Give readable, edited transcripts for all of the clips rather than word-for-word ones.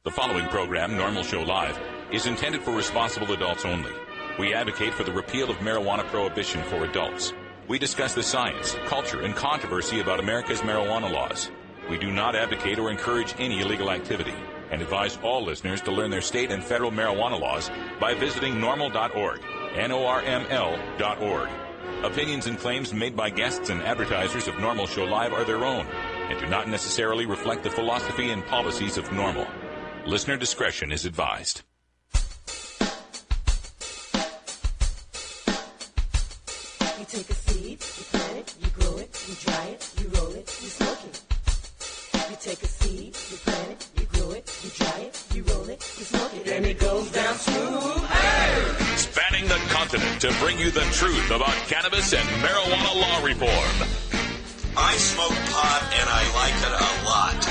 The following program, Norml Show Live, is intended for responsible adults only. We advocate for the repeal of marijuana prohibition for adults. We discuss the science, culture, and controversy about America's marijuana laws. We do not advocate or encourage any illegal activity and advise all listeners to learn their state and federal marijuana laws by visiting norml.org, Norml.org. Opinions and claims made by guests and advertisers of Norml Show Live are their own and do not necessarily reflect the philosophy and policies of Norml. Listener discretion is advised. You take a seed, you plant it, you grow it, you dry it, you roll it, you smoke it. You take a seed, you plant it, you grow it, you dry it, you roll it, you smoke it, and it goes down smooth. Hey! Spanning the continent to bring you the truth about cannabis and marijuana law reform. I smoke pot and I like it a lot.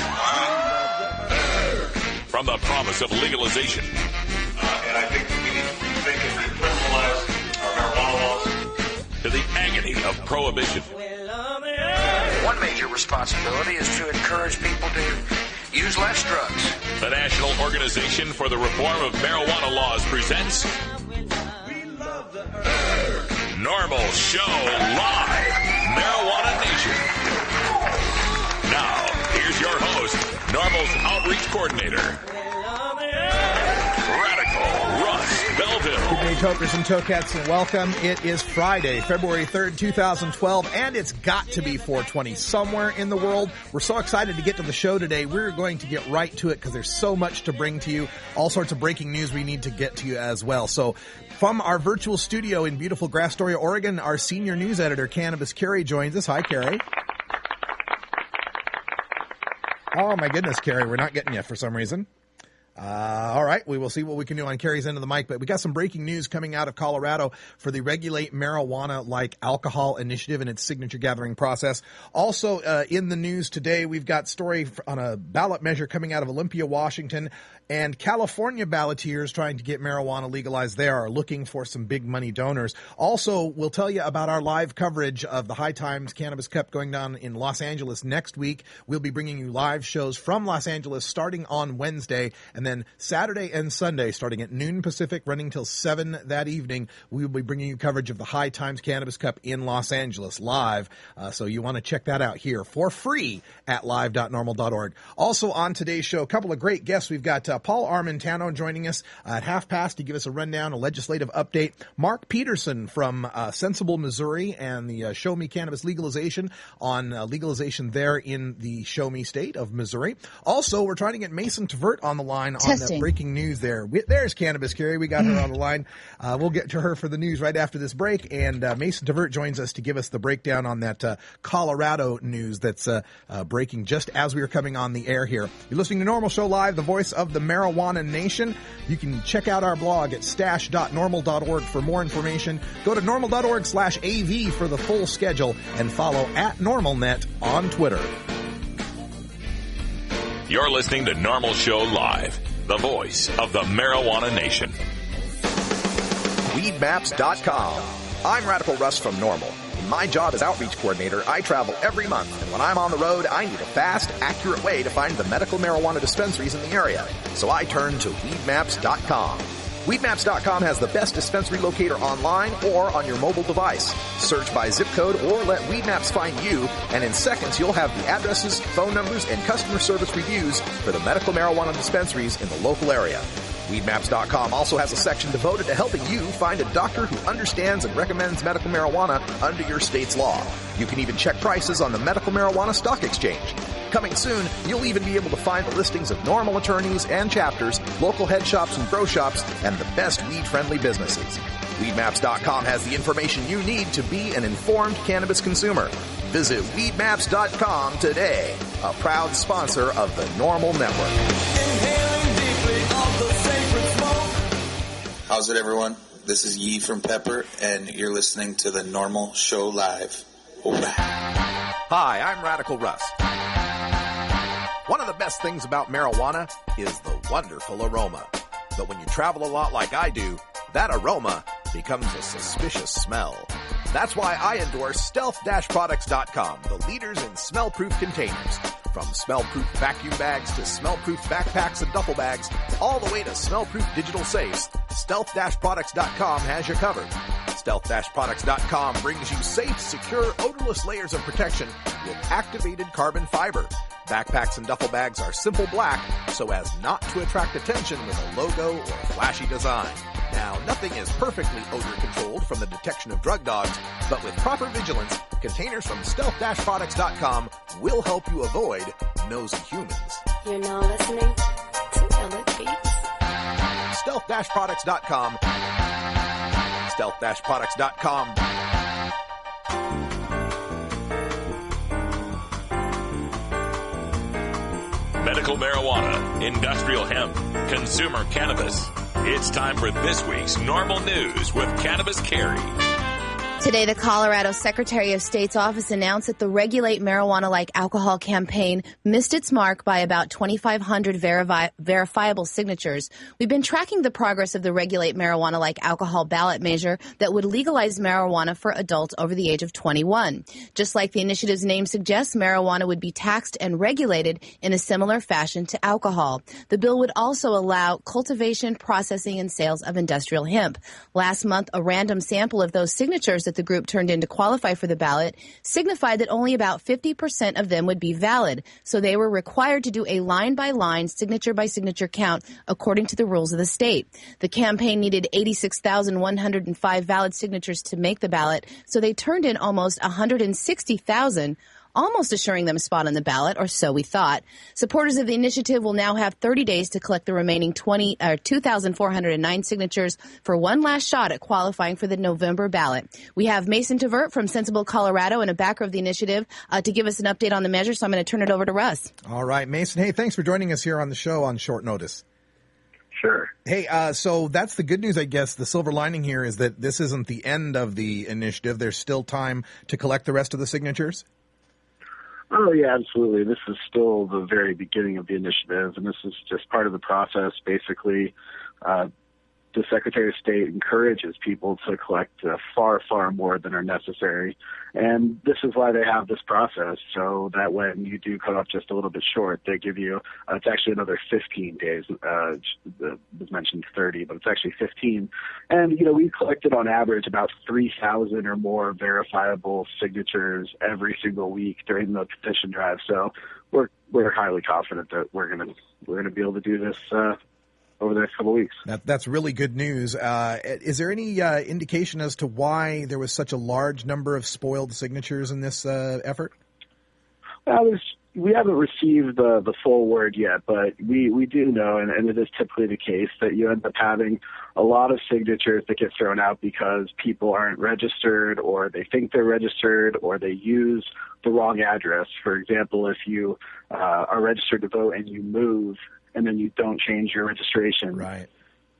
From the promise of legalization. And I think we need to rethink and decriminalize our marijuana laws. To the agony of prohibition. One major responsibility is to encourage people to use less drugs. The National Organization for the Reform of Marijuana Laws presents Norml Show Live, Marijuana Nation. Now, here's your host, Norml's Outreach Coordinator, Radical Russ Belville. Good day, tokers and tokets, and welcome. It is Friday, February 3rd, 2012, and it's got to be 420 somewhere in the world. We're so excited to get to the show today. We're going to get right to it because there's so much to bring to you, all sorts of breaking news we need to get to you as well. So from our virtual studio in beautiful Astoria, Oregon, our senior news editor, Cannabis Carrie, joins us. Hi, Carrie. Oh, my goodness, Carrie, we're not getting you for some reason. All right, we will see what we can do on Carrie's end of the mic, but we got some breaking news coming out of Colorado for the Regulate Marijuana Like Alcohol initiative and its signature gathering process. Also in the news today, we've got story on a ballot measure coming out of Olympia, Washington, and California balloteers trying to get marijuana legalized there are looking for some big money donors. Also, we'll tell you about our live coverage of the High Times Cannabis Cup going down in Los Angeles next week. We'll be bringing you live shows from Los Angeles starting on Wednesday, and then Saturday and Sunday starting at noon Pacific, running till 7 that evening. We will be bringing you coverage of the High Times Cannabis Cup in Los Angeles live. So you want to check that out here for free at live.norml.org. Also on today's show, a couple of great guests. We've got Paul Armentano joining us at half past to give us a rundown, a legislative update. Mark Peterson from Sensible, Missouri, and the Show Me Cannabis legalization on legalization there in the Show Me state of Missouri. Also, we're trying to get Mason Tvert on the line on the breaking news there. There's Cannabis Carrie. We got her on the line. We'll get to her for the news right after this break. And Mason Tvert joins us to give us the breakdown on that Colorado news that's breaking just as we are coming on the air here. You're listening to Norml Show Live, the voice of the Marijuana Nation. You can check out our blog at stash.norml.org for more information. Go to norml.org/AV for the full schedule and follow at NormalNet on Twitter. You're listening to Norml Show Live, the voice of the Marijuana Nation. Weedmaps.com. I'm Radical Russ from Norml. In my job as outreach coordinator, I travel every month, and when I'm on the road, I need a fast, accurate way to find the medical marijuana dispensaries in the area. So I turn to Weedmaps.com. Weedmaps.com has the best dispensary locator online or on your mobile device. Search by zip code or let Weedmaps find you, and in seconds you'll have the addresses, phone numbers, and customer service reviews for the medical marijuana dispensaries in the local area. Weedmaps.com also has a section devoted to helping you find a doctor who understands and recommends medical marijuana under your state's law. You can even check prices on the Medical Marijuana Stock Exchange. Coming soon, you'll even be able to find the listings of Norml attorneys and chapters, local head shops and grow shops, and the best weed-friendly businesses. Weedmaps.com has the information you need to be an informed cannabis consumer. Visit Weedmaps.com today, a proud sponsor of the Norml Network. How's it, everyone? This is Yee from Pepper, and you're listening to the Norml Show Live. Hi, I'm Radical Russ. One of the best things about marijuana is the wonderful aroma. But when you travel a lot like I do, that aroma becomes a suspicious smell. That's why I endorse Stealth-Products.com, the leaders in smell-proof containers. From smell-proof vacuum bags to smell-proof backpacks and duffel bags, all the way to smell-proof digital safes, Stealth-Products.com has you covered. Stealth-Products.com brings you safe, secure, odorless layers of protection with activated carbon fiber. Backpacks and duffel bags are simple black so as not to attract attention with a logo or flashy design. Now, nothing is perfectly odor controlled from the detection of drug dogs, but with proper vigilance, containers from Stealth-Products.com will help you avoid nosy humans. You're now listening to Elliot Beats. Stealth-Products.com. Stealth-Products.com. Medical marijuana, industrial hemp, consumer cannabis. It's time for this week's Norml News with Cannabis Carrie. Today, the Colorado Secretary of State's office announced that the Regulate Marijuana Like Alcohol campaign missed its mark by about 2,500 verifiable signatures. We've been tracking the progress of the Regulate Marijuana Like Alcohol ballot measure that would legalize marijuana for adults over the age of 21. Just like the initiative's name suggests, marijuana would be taxed and regulated in a similar fashion to alcohol. The bill would also allow cultivation, processing, and sales of industrial hemp. Last month, a random sample of those signatures that the group turned in to qualify for the ballot signified that only about 50% of them would be valid, so they were required to do a line-by-line, signature-by-signature count according to the rules of the state. The campaign needed 86,105 valid signatures to make the ballot, so they turned in almost 160,000, almost assuring them a spot on the ballot, or so we thought. Supporters of the initiative will now have 30 days to collect the remaining 2,409 signatures for one last shot at qualifying for the November ballot. We have Mason Tavert from Sensible, Colorado, and a backer of the initiative to give us an update on the measure, so I'm going to turn it over to Russ. All right, Mason. Hey, thanks for joining us here on the show on short notice. Sure. Hey, so that's the good news, I guess. The silver lining here is that this isn't the end of the initiative. There's still time to collect the rest of the signatures. Oh, yeah, absolutely. This is still the very beginning of the initiative, and this is just part of the process. Basically, the Secretary of State encourages people to collect far, far more than are necessary. And this is why they have this process, so that when you do cut off just a little bit short, they give you, it's actually another 15 days. It was mentioned 30, but it's actually 15. And, we collected on average about 3,000 or more verifiable signatures every single week during the petition drive. So we're highly confident that we're gonna be able to do this over the next couple of weeks. That's really good news. Is there any indication as to why there was such a large number of spoiled signatures in this effort? We haven't received the full word yet, but we do know, and it is typically the case, that you end up having a lot of signatures that get thrown out because people aren't registered, or they think they're registered, or they use the wrong address. For example, if you are registered to vote and you move, and then you don't change your registration, right,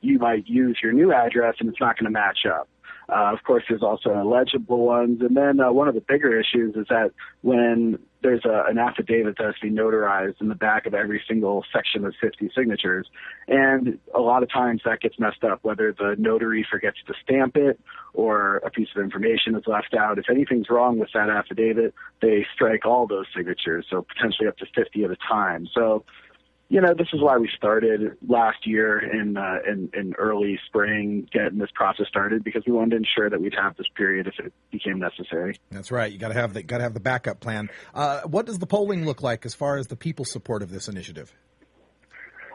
you might use your new address and it's not going to match up. Of course, there's also illegible ones. And then one of the bigger issues is that when there's an affidavit that has to be notarized in the back of every single section of 50 signatures, and a lot of times that gets messed up, whether the notary forgets to stamp it or a piece of information is left out. If anything's wrong with that affidavit, they strike all those signatures, so potentially up to 50 at a time. So, this is why we started last year in early spring, getting this process started, because we wanted to ensure that we'd have this period if it became necessary. That's right. You got to have the backup plan. What does the polling look like as far as the people's support of this initiative?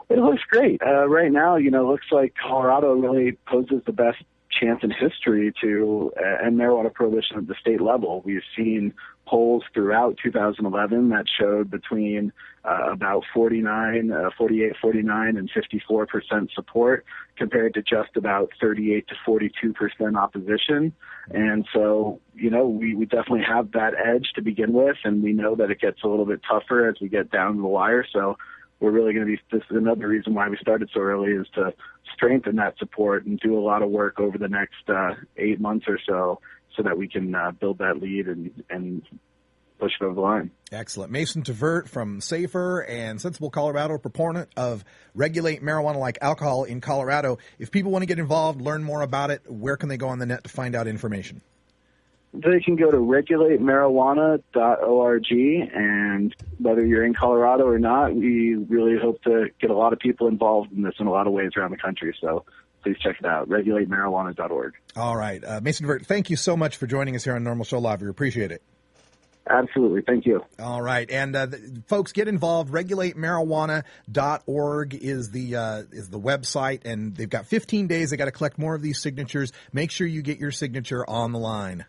It looks great. Right now, it looks like Colorado really poses the best chance in history to end marijuana prohibition at the state level. We've seen polls throughout 2011 that showed between about 49, and 54% support, compared to just about 38 to 42% opposition. And so, we definitely have that edge to begin with, and we know that it gets a little bit tougher as we get down the wire. So we're really going to be, this is another reason why we started so early, is to strengthen that support and do a lot of work over the next 8 months or so that we can build that lead and push it over the line. Excellent. Mason Tavert from Safer and Sensible, Colorado, proponent of Regulate Marijuana Like Alcohol in Colorado. If people want to get involved, learn more about it, where can they go on the net to find out information? They can go to regulatemarijuana.org, and whether you're in Colorado or not, we really hope to get a lot of people involved in this in a lot of ways around the country. So please check it out, regulatemarijuana.org. All right. Mason DeVert, thank you so much for joining us here on Norml Show Live. We appreciate it. Absolutely. Thank you. All right. And folks, get involved. Regulatemarijuana.org is the website, and they've got 15 days. They got to collect more of these signatures. Make sure you get your signature on the line.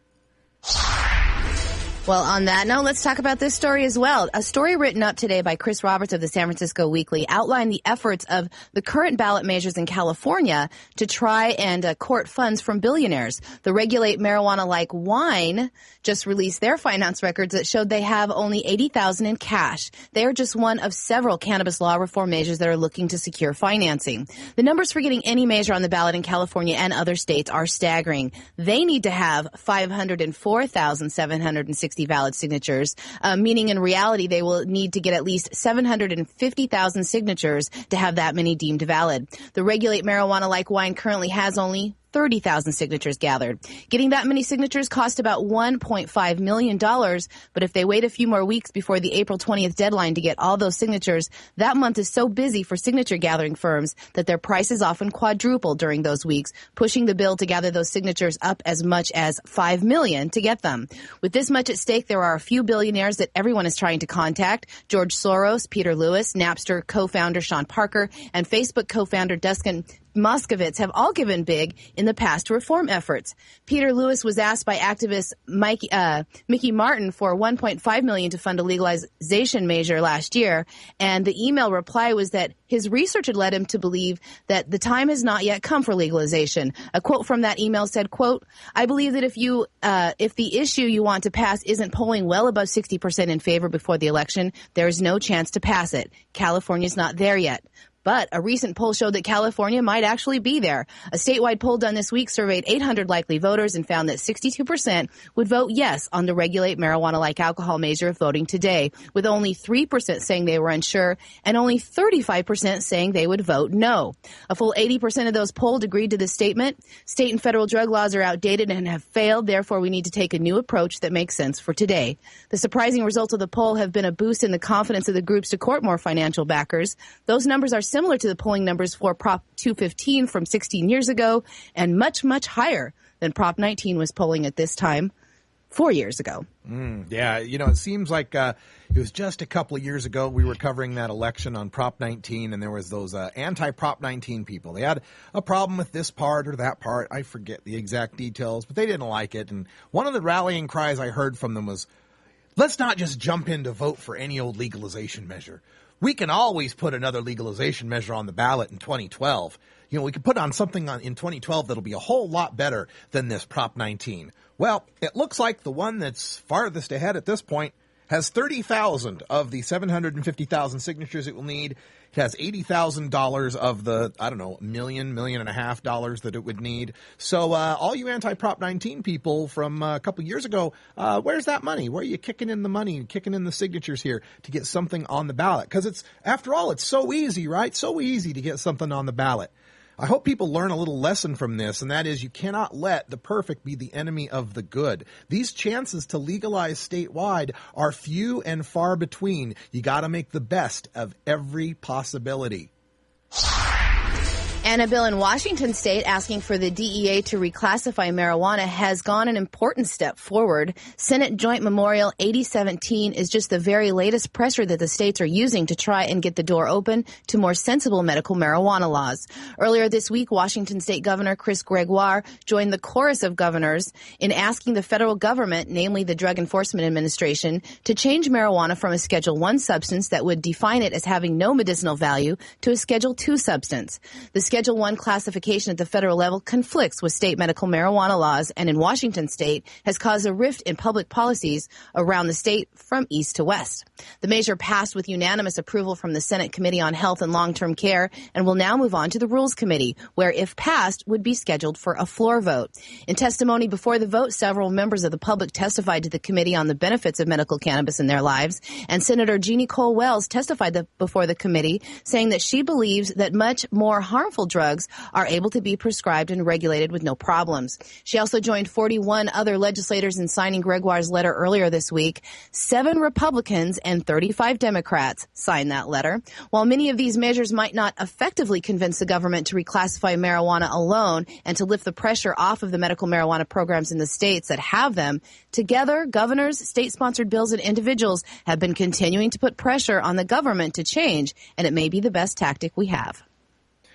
Well, on that note, let's talk about this story as well. A story written up today by Chris Roberts of the San Francisco Weekly outlined the efforts of the current ballot measures in California to try and court funds from billionaires. The Regulate Marijuana-like wine just released their finance records that showed they have only $80,000 in cash. They are just one of several cannabis law reform measures that are looking to secure financing. The numbers for getting any measure on the ballot in California and other states are staggering. They need to have 504,760 valid signatures, meaning in reality they will need to get at least 750,000 signatures to have that many deemed valid. The Regulate Marijuana-like wine currently has only 30,000 signatures gathered. Getting that many signatures cost about $1.5 million, but if they wait a few more weeks before the April 20th deadline to get all those signatures, that month is so busy for signature gathering firms that their prices often quadruple during those weeks, pushing the bill to gather those signatures up as much as $5 million to get them. With this much at stake, there are a few billionaires that everyone is trying to contact: George Soros, Peter Lewis, Napster co-founder Sean Parker, and Facebook co-founder Dustin Moskovitz have all given big in the past to reform efforts. Peter Lewis was asked by activist Mickey Martin for $1.5 million to fund a legalization measure last year, and the email reply was that his research had led him to believe that the time has not yet come for legalization. A quote from that email said, quote, "I believe that if the issue you want to pass isn't polling well above 60% in favor before the election, there is no chance to pass it. California's not there yet." But a recent poll showed that California might actually be there. A statewide poll done this week surveyed 800 likely voters and found that 62% would vote yes on the Regulate Marijuana-like alcohol measure if voting today, with only 3% saying they were unsure and only 35% saying they would vote no. A full 80% of those polled agreed to this statement. State and federal drug laws are outdated and have failed. Therefore, we need to take a new approach that makes sense for today. The surprising results of the poll have been a boost in the confidence of the groups to court more financial backers. Those numbers are similar to the polling numbers for Prop 215 from 16 years ago, and much, much higher than Prop 19 was polling at this time 4 years ago. Yeah, it seems like it was just a couple of years ago we were covering that election on Prop 19, and there was those anti-Prop 19 people. They had a problem with this part or that part. I forget the exact details, but they didn't like it. And one of the rallying cries I heard from them was, let's not just jump in to vote for any old legalization measure. We can always put another legalization measure on the ballot in 2012. We could put on something in 2012 that'll be a whole lot better than this Prop 19. Well, it looks like the one that's farthest ahead at this point has 30,000 of the 750,000 signatures it will need. It has $80,000 of the, $1.5 million that it would need. So all you anti-Prop 19 people from a couple years ago, where's that money? Where are you kicking in the money, kicking in the signatures here to get something on the ballot? Because after all, it's so easy, right? So easy to get something on the ballot. I hope people learn a little lesson from this, and that is you cannot let the perfect be the enemy of the good. These chances to legalize statewide are few and far between. You got to make the best of every possibility. And a bill in Washington state asking for the DEA to reclassify marijuana has gone an important step forward. Senate Joint Memorial 8017 is just the very latest pressure that the states are using to try and get the door open to more sensible medical marijuana laws. Earlier this week, Washington State Governor Chris Gregoire joined the chorus of governors in asking the federal government, namely the Drug Enforcement Administration, to change marijuana from a Schedule I substance that would define it as having no medicinal value to a Schedule II substance. The Schedule I classification at the federal level conflicts with state medical marijuana laws, and in Washington state has caused a rift in public policies around the state from east to west. The measure passed with unanimous approval from the Senate Committee on Health and Long-Term Care and will now move on to the Rules Committee, where, if passed, would be scheduled for a floor vote. In testimony before the vote, several members of the public testified to the committee on the benefits of medical cannabis in their lives, and Senator Jeannie Cole Wells testified before the committee, saying that she believes that much more harmful medical drugs are able to be prescribed and regulated with no problems. She also joined 41 other legislators in signing Gregoire's letter earlier this week. 7 Republicans and 35 Democrats signed that letter. While many of these measures might not effectively convince the government to reclassify marijuana alone and to lift the pressure off of the medical marijuana programs in the states that have them, together, governors, state-sponsored bills, and individuals have been continuing to put pressure on the government to change, and it may be the best tactic we have.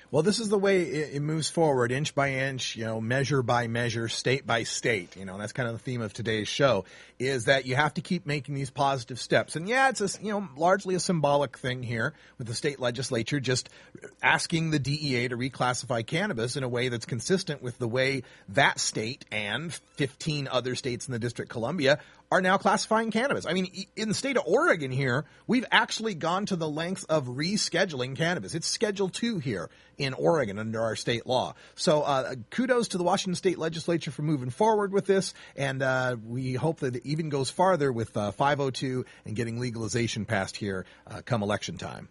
Well, this is the way it moves forward, inch by inch, measure by measure, state by state. And that's kind of the theme of today's show, is that you have to keep making these positive steps. And yeah, it's largely a symbolic thing here with the state legislature just asking the DEA to reclassify cannabis in a way that's consistent with the way that state and 15 other states in the District of Columbia are now classifying cannabis. I mean, in the state of Oregon here, we've actually gone to the length of rescheduling cannabis. It's Schedule 2 here in Oregon under our state law. So kudos to the Washington State Legislature for moving forward with this, and we hope that it even goes farther with 502 and getting legalization passed here come election time.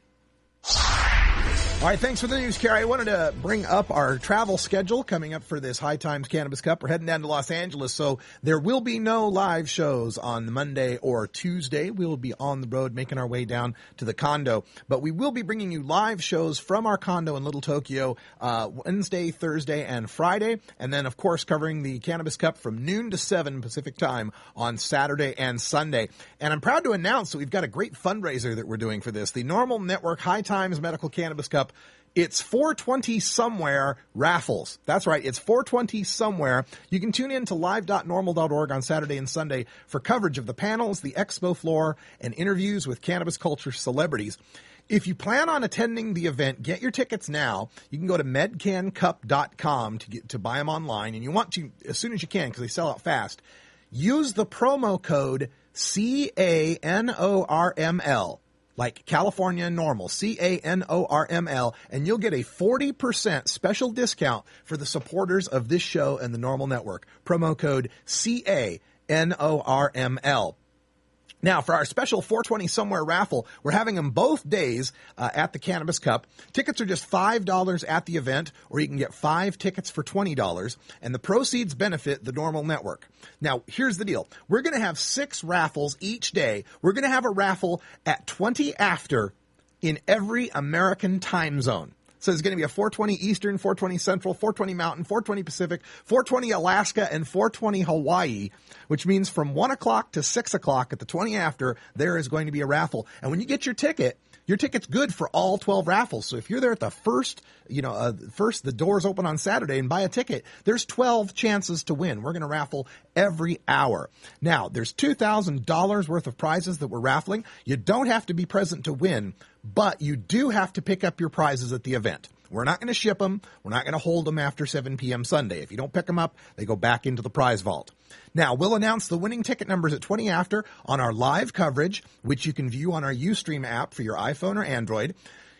All right, thanks for the news, Carrie. I wanted to bring up our travel schedule coming up for this High Times Cannabis Cup. We're heading down to Los Angeles, so there will be no live shows on Monday or Tuesday. We will be on the road making our way down to the condo, but we will be bringing you live shows from our condo in Little Tokyo Wednesday, Thursday, and Friday, and then, of course, covering the Cannabis Cup from noon to 7 Pacific time on Saturday and Sunday. And I'm proud to announce that we've got a great fundraiser that we're doing for this, the Norml Network High Times Medical Cannabis Cup. It's 420 somewhere raffles. That's right. It's 420 somewhere. You can tune in to live.norml.org on Saturday and Sunday for coverage of the panels, the expo floor, and interviews with cannabis culture celebrities. If you plan on attending the event, get your tickets now. You can go to medcancup.com to buy them online, and you want to as soon as you can because they sell out fast. Use the promo code CANORML. Like California Norml, CANORML, and you'll get a 40% special discount for the supporters of this show and the Norml Network. Promo code CANORML. Now, for our special 420 Somewhere raffle, we're having them both days at the Cannabis Cup. Tickets are just $5 at the event, or you can get 5 tickets for $20, and the proceeds benefit the Norml Network. Now, here's the deal. We're going to have 6 raffles each day. We're going to have a raffle at 20 after in every American time zone. So there's going to be a 420 Eastern, 420 Central, 420 Mountain, 420 Pacific, 420 Alaska, and 420 Hawaii, which means from 1 o'clock to 6 o'clock at the 20 after, there is going to be a raffle. And when you get your ticket's good for all 12 raffles. So if you're there at the first, the doors open on Saturday and buy a ticket, there's 12 chances to win. We're going to raffle every hour. Now, there's $2,000 worth of prizes that we're raffling. You don't have to be present to win, but you do have to pick up your prizes at the event. We're not going to ship them. We're not going to hold them after 7 p.m. Sunday. If you don't pick them up, they go back into the prize vault. Now, we'll announce the winning ticket numbers at 20 after on our live coverage, which you can view on our Ustream app for your iPhone or Android.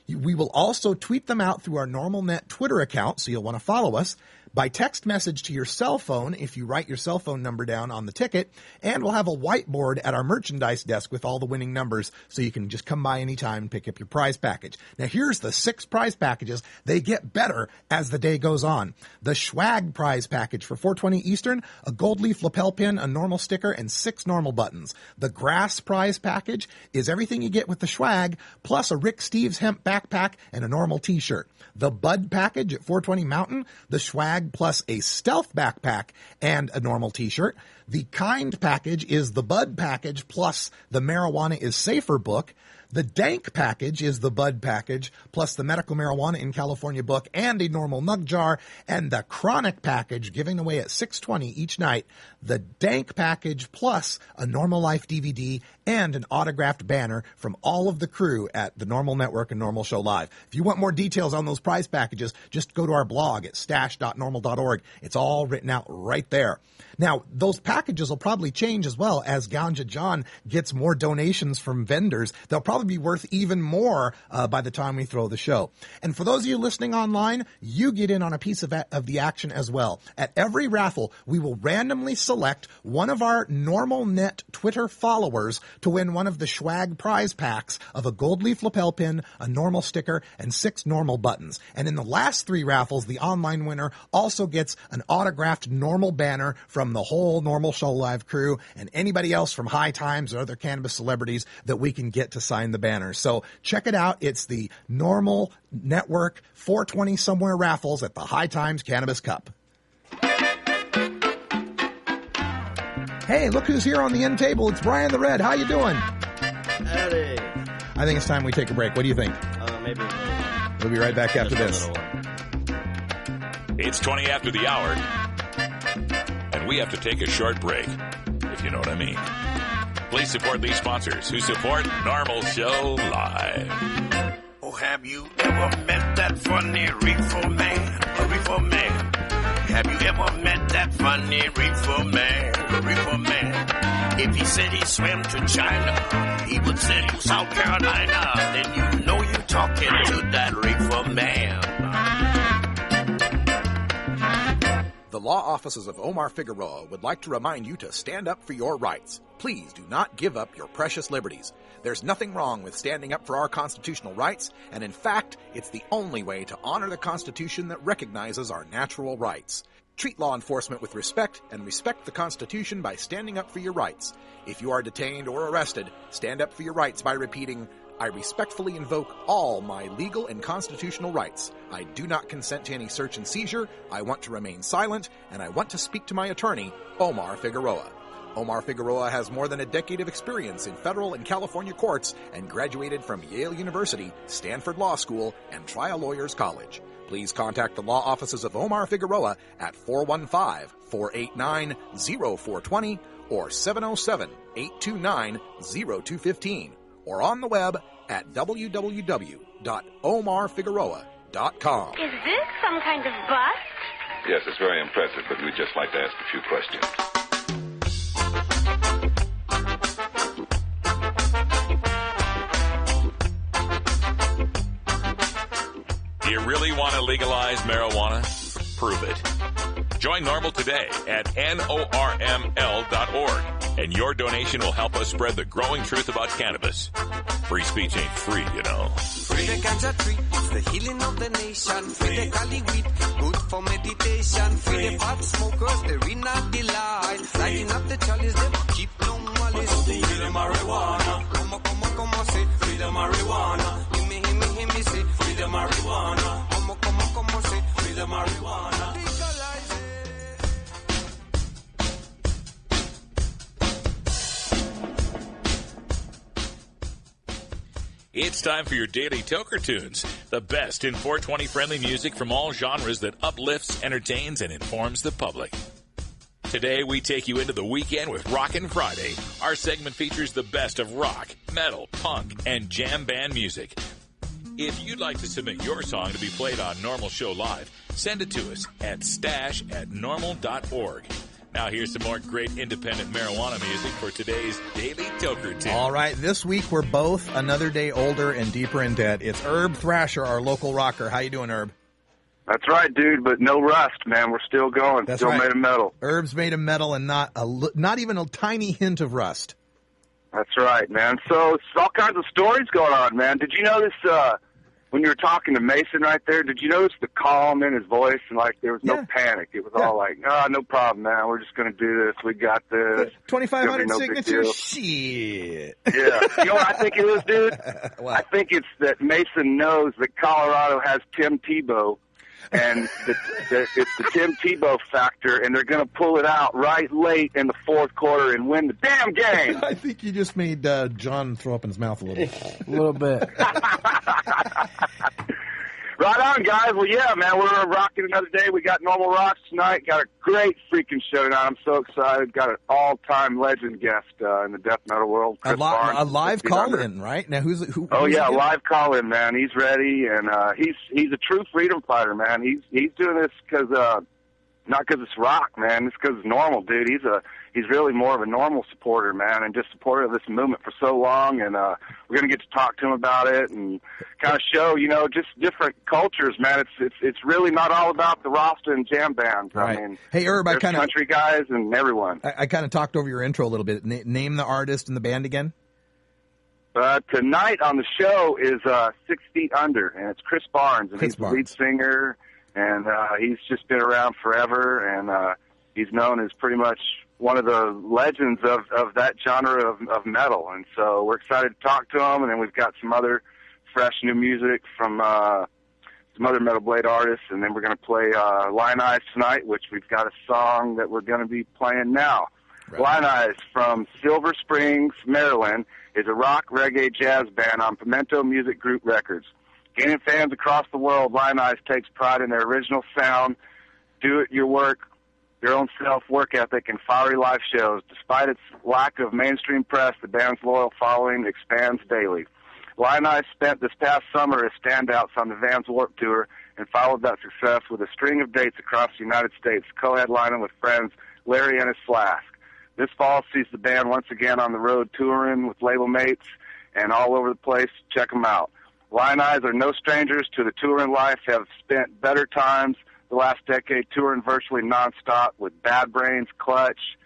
We will also tweet them out through our NormalNet Twitter account, so you'll want to follow us, by text message to your cell phone if you write your cell phone number down on the ticket, and we'll have a whiteboard at our merchandise desk with all the winning numbers so you can just come by anytime and pick up your prize package. Now, here's the 6 prize packages. They get better as the day goes on. The Swag prize package for 420 Eastern, a gold leaf lapel pin, a Norml sticker, and 6 Norml buttons. The Grass prize package is everything you get with the Swag, plus a Rick Steves hemp backpack and a Norml t-shirt. The Bud package at 420 Mountain, the Swag plus a Stealth backpack and a Norml t-shirt. The Kind package is the Bud package plus the Marijuana is Safer book. The Dank package is the Bud package plus the Medical Marijuana in California book and a Norml mug jar. And the Chronic package, giving away at $6.20 each night, the Dank package plus a Norml Life DVD and an autographed banner from all of the crew at the Norml Network and Norml Show Live. If you want more details on those prize packages, just go to our blog at stash.norml.org. It's all written out right there. Now, those packages will probably change as well as Ganja John gets more donations from vendors. They'll probably probably be worth even more by the time we throw the show. And for those of you listening online, you get in on a piece of the action as well. At every raffle, we will randomly select one of our Norml Net Twitter followers to win one of the swag prize packs of a gold leaf lapel pin, a Norml sticker, and 6 Norml buttons. And in the last 3 raffles, the online winner also gets an autographed Norml banner from the whole Norml Show Live crew and anybody else from High Times or other cannabis celebrities that we can get to sign the banner. So check it out. It's the Norml Network 420 somewhere raffles at the High Times Cannabis Cup. Hey, look who's here on the end table. It's Brian the Red. How you doing? Howdy. I think it's time we take a break. What do you think? Maybe. We'll be right back after this. It's 20 after the hour, and we have to take a short break, if you know what I mean. Please support these sponsors who support Norml Show Live. Oh, have you ever met that funny reefer man? A reefer man. Have you ever met that funny reefer man? A reefer man. If he said he swam to China, he would say to South Carolina. Then you know you're talking to that reefer man. The law offices of Omar Figueroa would like to remind you to stand up for your rights. Please do not give up your precious liberties. There's nothing wrong with standing up for our constitutional rights, and in fact, it's the only way to honor the Constitution that recognizes our natural rights. Treat law enforcement with respect and respect the Constitution by standing up for your rights. If you are detained or arrested, stand up for your rights by repeating, I respectfully invoke all my legal and constitutional rights. I do not consent to any search and seizure. I want to remain silent, and I want to speak to my attorney, Omar Figueroa. Omar Figueroa has more than a decade of experience in federal and California courts and graduated from Yale University, Stanford Law School, and Trial Lawyers College. Please contact the law offices of Omar Figueroa at 415-489-0420 or 707-829-0215. Or on the web at www.omarfigueroa.com. Is this some kind of bust? Yes, it's very impressive, but we'd just like to ask a few questions. Do you really want to legalize marijuana? Prove it. Join Norml today at norml.org, and your donation will help us spread the growing truth about cannabis. Free speech ain't free, you know. Free the ganja tree, it's the healing of the nation. Free the Cali weed, good for meditation. Free the pot smokers, they're in a delight. Lighting up the chalice, they keep no malice. Free the marijuana, come on, say. Free the marijuana, hear me, say. Free the marijuana, come on, say. Free the marijuana. Legalize it. It's time for your daily Toker Tunes, the best in 420 friendly music from all genres that uplifts, entertains, and informs the public. Today, we take you into the weekend with Rockin' Friday. Our segment features the best of rock, metal, punk, and jam band music. If you'd like to submit your song to be played on Norml Show Live, send it to us at stash@norml.org. Now here's some more great independent marijuana music for today's Daily Toker Tune. All right, this week we're both another day older and deeper in debt. It's Herb Thrasher, our local rocker. How you doing, Herb? That's right, dude, but no rust, man. We're still going. That's still right. made of metal. Herb's made of metal and not even a tiny hint of rust. That's right, man. So it's all kinds of stories going on, man. Did you notice when you were talking to Mason right there, did you notice the calm in his voice? And, like, there was no panic. It was all like, no problem, man. We're just going to do this. We got this. 2,500 no signatures? Shit. Yeah. You know what I think it is, dude? I think it's that Mason knows that Colorado has Tim Tebow. And it's the Tim Tebow factor, and they're going to pull it out right late in the fourth quarter and win the damn game. I think you just made John throw up in his mouth a little. A little bit. Right on, guys. Well, yeah, man, we're rocking another day. We got Norml Rocks tonight. Got a great freaking show tonight. I'm so excited. Got an all-time legend guest in the death metal world, Chris Barnes. A live call-in, right? Now, who's live call-in, man. He's ready, and he's a true freedom fighter, man. He's doing this because Not because it's rock, man. It's because it's Norml, dude. He's really more of a Norml supporter, man, and just supporter of this movement for so long. And we're gonna get to talk to him about it and kind of show, just different cultures, man. It's really not all about the Rasta and jam bands. Right. I mean, hey, Herb, there's country guys and everyone. I kind of talked over your intro a little bit. Name the artist and the band again. Tonight on the show is 6 Feet Under, and it's Chris Barnes, and he's the lead singer, and he's just been around forever, and he's known as pretty much one of the legends of that genre of metal. And so we're excited to talk to him, and then we've got some other fresh new music from some other Metal Blade artists, and then we're going to play Lion Eyes tonight, which we've got a song that we're going to be playing now. Right. Lion Eyes from Silver Springs, Maryland, is a rock, reggae, jazz band on Pimento Music Group Records. Gaining fans across the world, Lion Eyes takes pride in their original sound, your own self-work ethic, and fiery live shows. Despite its lack of mainstream press, the band's loyal following expands daily. Lion Eyes spent this past summer as standouts on the Vans Warped Tour and followed that success with a string of dates across the United States, co-headlining with friends Larry and his Flask. This fall sees the band once again on the road touring with label mates and all over the place. Check them out. Lion Eyes are no strangers to the touring life, have spent better times the last decade touring virtually nonstop with Bad Brains, Clutch,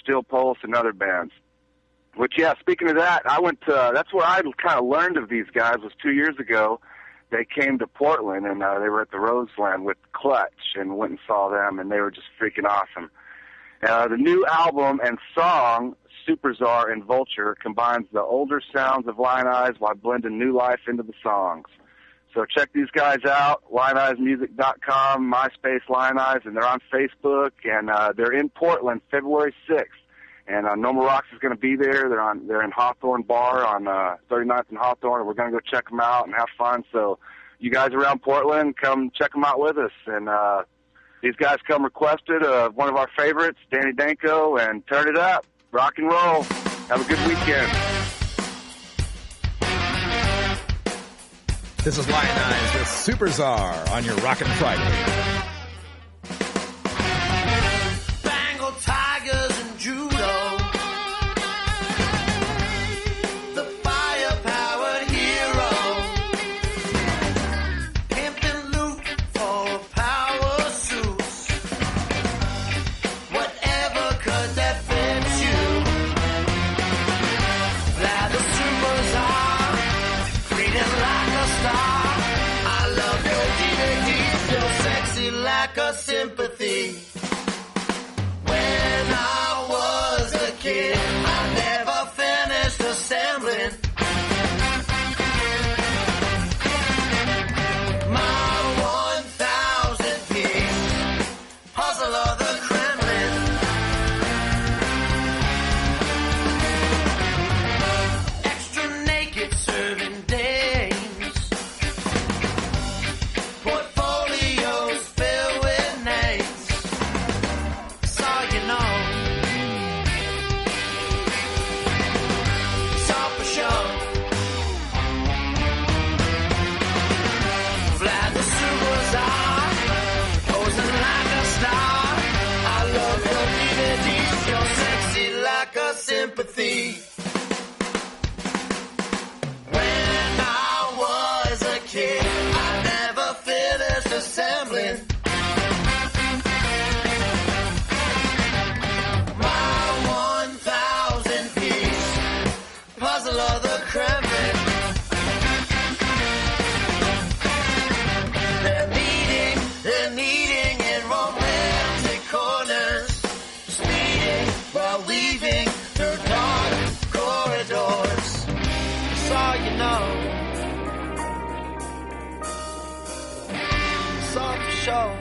Steel Pulse, and other bands. Which, yeah, speaking of that, that's where I kind of learned of these guys was 2 years ago. They came to Portland, and they were at the Roseland with Clutch and went and saw them, and they were just freaking awesome. The new album and song, Super Czar and Vulture, combines the older sounds of Lion Eyes while blending new life into the songs. So check these guys out, lioneyesmusic.com, MySpace Lion Eyes, and they're on Facebook, and they're in Portland February 6th. And Norml Rocks is going to be there. They're in Hawthorne Bar on 39th and Hawthorne, and we're going to go check them out and have fun. So you guys around Portland, come check them out with us. And these guys come requested one of our favorites, Danny Danko, and Turn It Up, rock and roll. Have a good weekend. This is Lion Eyes with Super Czar on your Rockin' Friday. Bengal tigers and judo, the fire-powered hero, pimping loot for power suits, whatever could that fit you. Fly the Super Czar, freedom like a star. I love your DVDs, you're sexy like a sympathy. When I was a kid, I never finished assembling my 1,000-piece puzzle of the Kremlin. Extra naked serving days, portfolios filled with names. So you know, saw for sure. Fly the Super Czar, posing like a star. I love your DVDs, you're sexy like a sympathy. When I was a kid, I never finished assembling my 1,000-piece puzzle of the Kremlin. They're meeting in romantic corners, speeding while weaving through dark corridors. So you know, so for sure.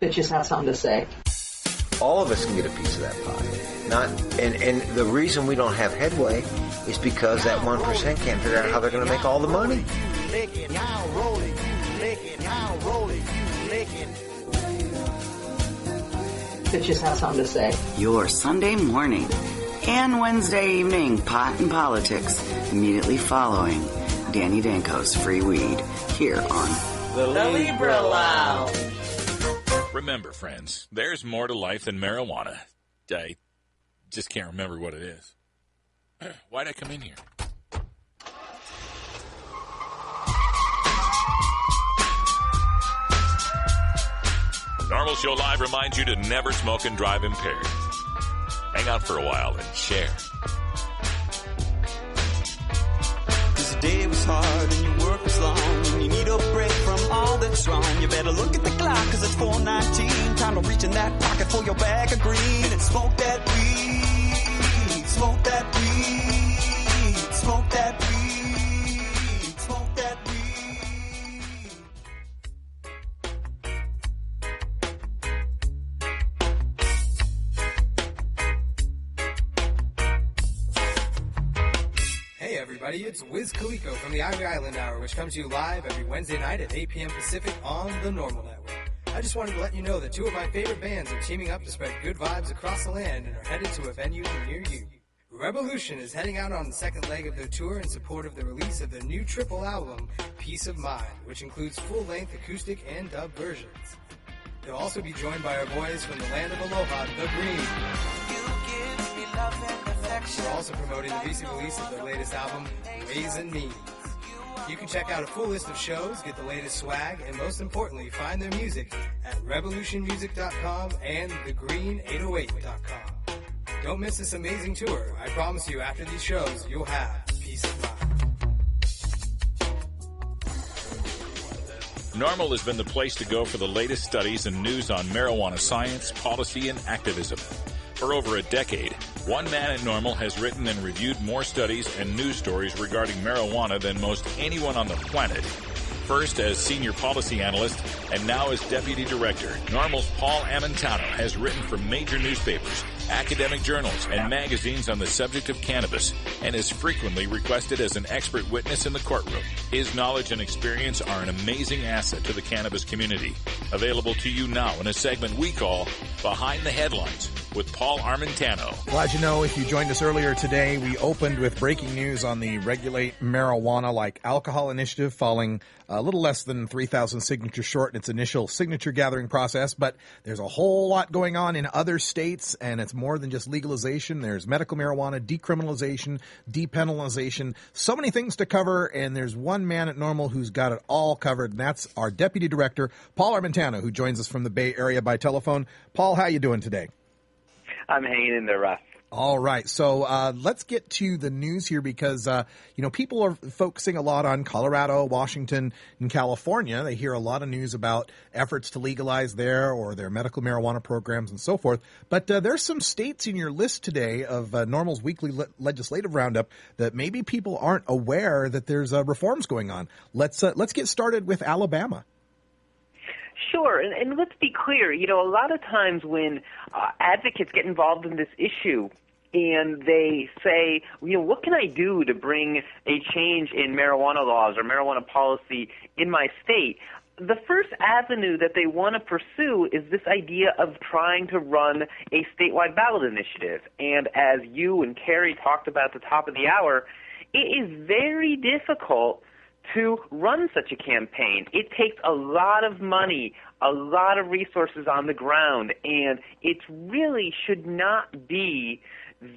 Bitches have something to say. All of us can get a piece of that pie. And the reason we don't have headway is because that 1% can't figure out how they're going to make all the money. Bitches have something to say. Your Sunday morning and Wednesday evening pot and politics immediately following Danny Danko's Free Weed here on The Libra Lounge. Remember, friends, there's more to life than marijuana. I just can't remember what it is. Why'd I come in here? Norml Show Live reminds you to never smoke and drive impaired. Hang out for a while and share. The day was hard and your work was long and you need a break from all that's wrong. You better look at the clock cause it's 4:19. Time to reach in that pocket for your bag of green and smoke that weed. Smoke that weed. Smoke that weed. Smoke that weed. Hey everybody, it's Wiz Khalifa from the Ivy Island Hour, which comes to you live every Wednesday night at 8 p.m. Pacific on the Norml Network. I just wanted to let you know that two of my favorite bands are teaming up to spread good vibes across the land and are headed to a venue near you. Revolution is heading out on the second leg of their tour in support of the release of their new triple album, Peace of Mind, which includes full-length acoustic and dub versions. They'll also be joined by our boys from the land of Aloha, The Green. We're also promoting the recent release of their latest album, Ways and Means. You can check out a full list of shows, get the latest swag, and most importantly, find their music at revolutionmusic.com and thegreen808.com. Don't miss this amazing tour. I promise you, after these shows, you'll have peace of mind. Norml has been the place to go for the latest studies and news on marijuana science, policy, and activism. For over a decade, one man at Norml has written and reviewed more studies and news stories regarding marijuana than most anyone on the planet. First as senior policy analyst and now as deputy director, Norml's Paul Amintano has written for major newspapers, academic journals, and magazines on the subject of cannabis and is frequently requested as an expert witness in the courtroom. His knowledge and experience are an amazing asset to the cannabis community. Available to you now in a segment we call Behind the Headlines with Paul Armentano. Glad you know, if you joined us earlier today, we opened with breaking news on the Regulate Marijuana Like Alcohol initiative, falling a little less than 3,000 signatures short in its initial signature gathering process. But there's a whole lot going on in other states, and it's more than just legalization. There's medical marijuana, decriminalization, depenalization, so many things to cover, and there's one man at Norml who's got it all covered, and that's our deputy director, Paul Armentano, who joins us from the Bay Area by telephone. Paul, how you doing today? I'm hanging in there, Russ. All right. So let's get to the news here because, people are focusing a lot on Colorado, Washington, and California. They hear a lot of news about efforts to legalize there or their medical marijuana programs and so forth. But there's some states in your list today of Norml's weekly legislative roundup that maybe people aren't aware that there's reforms going on. Let's get started with Alabama. Sure, and let's be clear, a lot of times when advocates get involved in this issue and they say, what can I do to bring a change in marijuana laws or marijuana policy in my state? The first avenue that they want to pursue is this idea of trying to run a statewide ballot initiative. And as you and Carrie talked about at the top of the hour, it is very difficult to run such a campaign. It takes a lot of money, a lot of resources on the ground, and it really should not be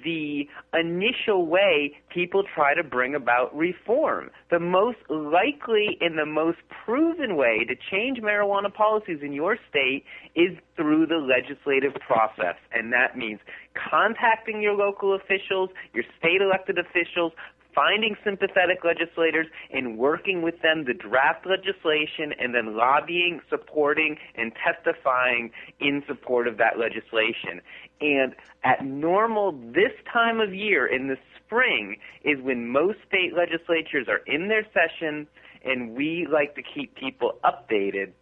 the initial way people try to bring about reform. The most likely and the most proven way to change marijuana policies in your state is through the legislative process, and that means contacting your local officials, your state elected officials, finding sympathetic legislators and working with them to draft legislation and then lobbying, supporting, and testifying in support of that legislation. And at Norml, this time of year in the spring is when most state legislatures are in their session, and we like to keep people updated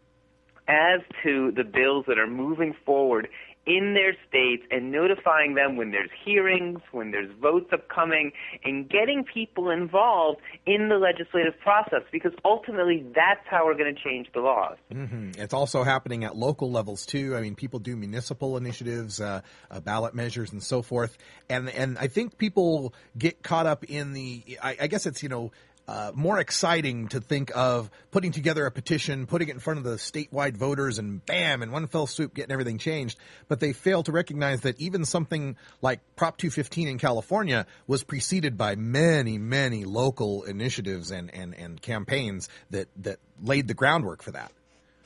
as to the bills that are moving forward in their states and notifying them when there's hearings, when there's votes upcoming, and getting people involved in the legislative process, because ultimately that's how we're going to change the laws. Mm-hmm. It's also happening at local levels too. I mean, people do municipal initiatives, ballot measures, and so forth. And I think people get caught up in I guess it's, more exciting to think of putting together a petition, putting it in front of the statewide voters, and bam, in one fell swoop, getting everything changed. But they fail to recognize that even something like Prop 215 in California was preceded by many, many local initiatives and campaigns that laid the groundwork for that.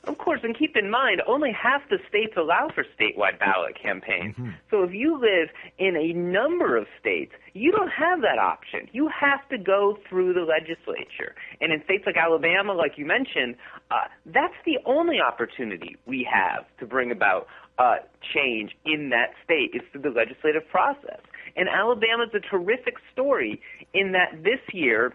Of course, and keep in mind, only half the states allow for statewide ballot campaigns. Mm-hmm. So if you live in a number of states, you don't have that option. You have to go through the legislature. And in states like Alabama, like you mentioned, that's the only opportunity we have to bring about change in that state is through the legislative process. And Alabama's a terrific story in that this year,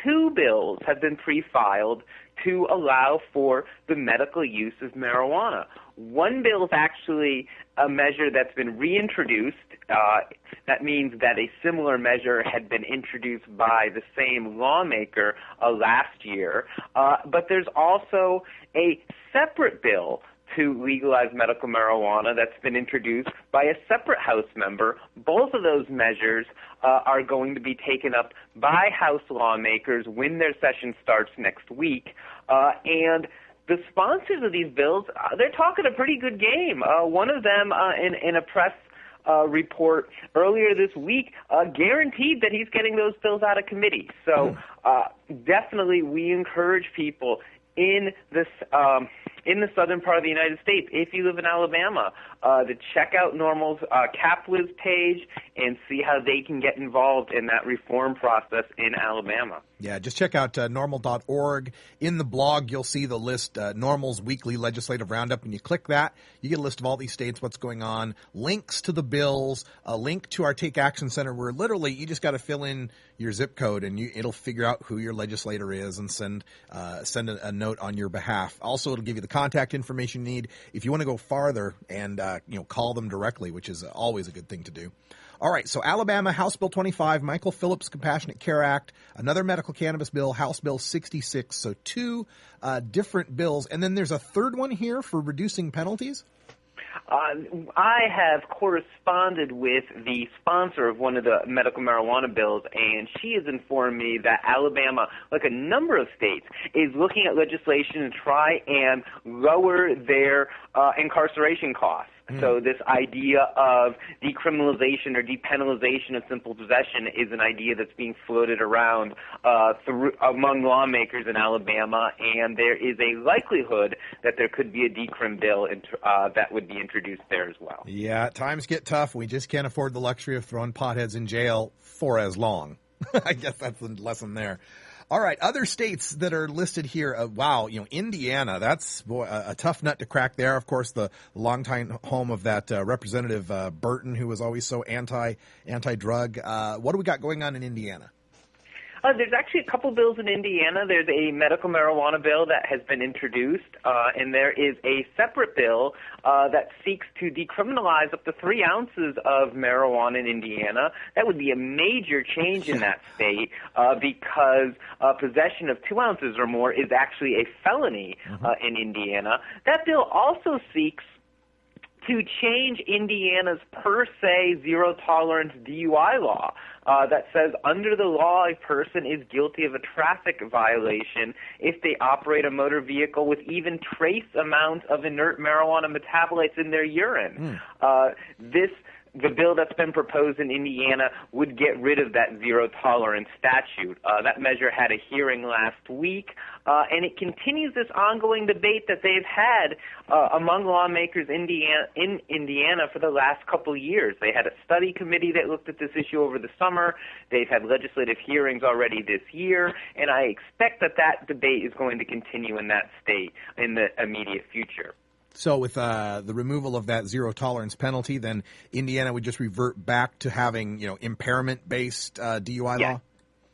2 bills have been pre-filed to allow for the medical use of marijuana. One bill is actually a measure that's been reintroduced. That means that a similar measure had been introduced by the same lawmaker last year. But there's also a separate bill to legalize medical marijuana that's been introduced by a separate House member. Both of those measures are going to be taken up by House lawmakers when their session starts next week. And the sponsors of these bills, they're talking a pretty good game. One of them, in a press report earlier this week, guaranteed that he's getting those bills out of committee. So definitely we encourage people in the southern part of the United States, if you live in Alabama, to check out Norml's CapWiz page and see how they can get involved in that reform process in Alabama. Yeah, just check out norml.org. In the blog, you'll see the list, Norml's weekly legislative roundup. When you click that, you get a list of all these states, what's going on, links to the bills, a link to our Take Action Center, where literally you just got to fill in your zip code and it'll figure out who your legislator is and send a note on your behalf. Also, it'll give you the contact information you need if you want to go farther and call them directly, which is always a good thing to do. All right, so Alabama, House Bill 25, Michael Phillips Compassionate Care Act, another medical cannabis bill, House Bill 66. So 2 different bills. And then there's a third one here for reducing penalties? I have corresponded with the sponsor of one of the medical marijuana bills, and she has informed me that Alabama, like a number of states, is looking at legislation to try and lower their incarceration costs. So this idea of decriminalization or depenalization of simple possession is an idea that's being floated around among lawmakers in Alabama, and there is a likelihood that there could be a decrim bill that would be introduced there as well. Yeah, times get tough. We just can't afford the luxury of throwing potheads in jail for as long. I guess that's the lesson there. All right, other states that are listed here. Indiana, that's a tough nut to crack there. Of course, the longtime home of that Representative Burton, who was always so anti-drug. What do we got going on in Indiana? There's actually a couple bills in Indiana. There's a medical marijuana bill that has been introduced, and there is a separate bill that seeks to decriminalize up to 3 ounces of marijuana in Indiana. That would be a major change in that state because possession of 2 ounces or more is actually a felony in Indiana. That bill also seeks to change Indiana's per se zero-tolerance DUI law that says under the law a person is guilty of a traffic violation if they operate a motor vehicle with even trace amounts of inert marijuana metabolites in their urine. The bill that's been proposed in Indiana would get rid of that zero-tolerance statute. That measure had a hearing last week, and it continues this ongoing debate that they've had among lawmakers in Indiana for the last couple of years. They had a study committee that looked at this issue over the summer. They've had legislative hearings already this year, and I expect that debate is going to continue in that state in the immediate future. So with the removal of that zero tolerance penalty, then Indiana would just revert back to having, impairment-based DUI law?